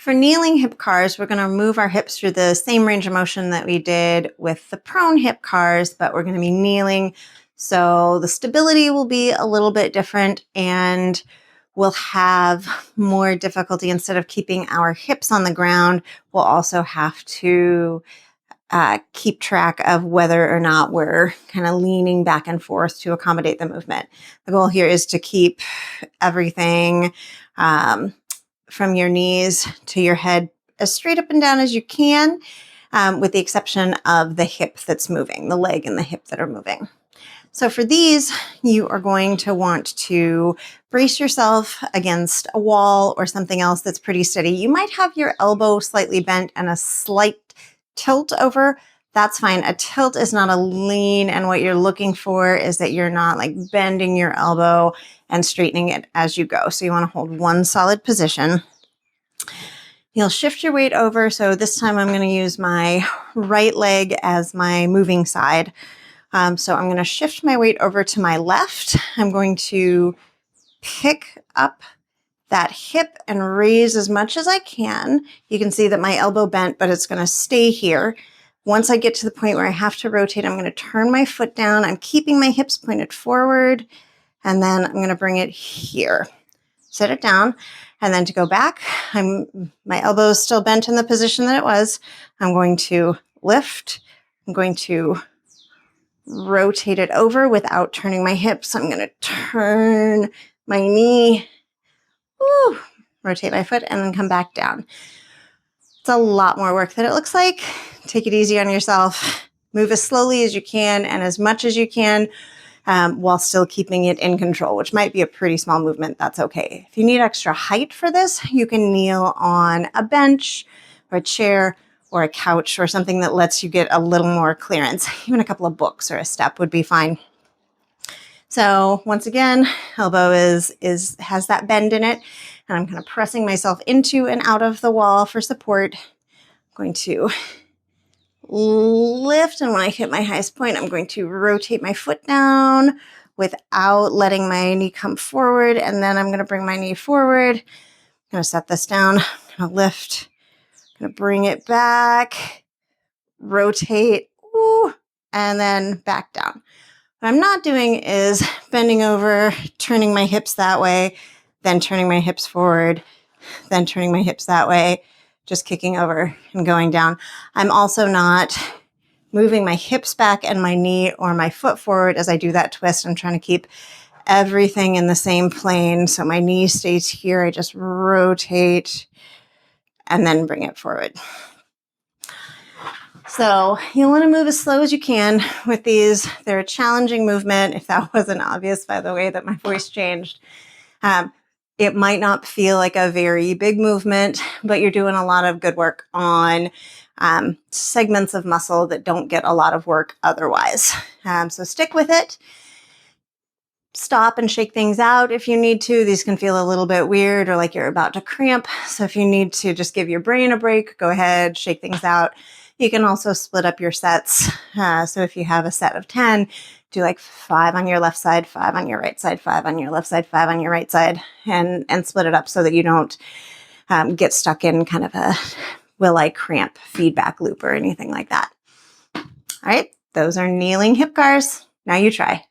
For kneeling hip CARs, we're going to move our hips through the same range of motion that we did with the prone hip CARs, but we're going to be kneeling. So the stability will be a little bit different and we'll have more difficulty. Instead of keeping our hips on the ground, we'll also have to keep track of whether or not we're kind of leaning back and forth to accommodate the movement. The goal here is to keep everything from your knees to your head as straight up and down as you can, with the exception of the hip that's moving, the leg and the hip that are moving. So for these, you are going to want to brace yourself against a wall or something else that's pretty steady. You might have your elbow slightly bent and a slight tilt over. That's fine. A tilt is not a lean, and what you're looking for is that you're not like bending your elbow and straightening it as you go. So you want to hold one solid position. You'll shift your weight over. So this time I'm going to use my right leg as my moving side. So I'm going to shift my weight over to my left. I'm going to pick up that hip and raise as much as I can. You can see that my elbow bent, but it's going to stay here. Once I get to the point where I have to rotate, I'm going to turn my foot down. I'm keeping my hips pointed forward, and then I'm going to bring it here. Set it down, and then to go back, my elbow is still bent in the position that it was. I'm going to lift. I'm going to rotate it over without turning my hips. I'm going to turn my knee, rotate my foot, and then come back down. It's a lot more work than it looks like. Take it easy on yourself. Move as slowly as you can and as much as you can, while still keeping it in control, which might be a pretty small movement. That's okay. If you need extra height for this, you can kneel on a bench or a chair or a couch or something that lets you get a little more clearance. Even a couple of books or a step would be fine. So once again, elbow has that bend in it, and I'm kind of pressing myself into and out of the wall for support. I'm going to lift, and when I hit my highest point, I'm going to rotate my foot down without letting my knee come forward, and then I'm going to bring my knee forward. I'm going to set this down. I'm going to lift. I'm going to bring it back, rotate, and then back down. What I'm not doing is bending over, turning my hips that way, then turning my hips forward, then turning my hips that way, just kicking over and going down. I'm also not moving my hips back and my knee or my foot forward as I do that twist. I'm trying to keep everything in the same plane. So my knee stays here. I just rotate and then bring it forward. So you want to move as slow as you can with these. They're a challenging movement. If that wasn't obvious by the way that my voice changed, it might not feel like a very big movement, but you're doing a lot of good work on segments of muscle that don't get a lot of work otherwise. So stick with it. Stop and shake things out if you need to. These can feel a little bit weird or like you're about to cramp. So if you need to just give your brain a break, go ahead, shake things out. You can also split up your sets. So if you have a set of 10, do like 5 on your left side, 5 on your right side, 5 on your left side, 5 on your right side, and split it up so that you don't get stuck in kind of a will I cramp feedback loop or anything like that. All right, those are kneeling hip CARs. Now you try.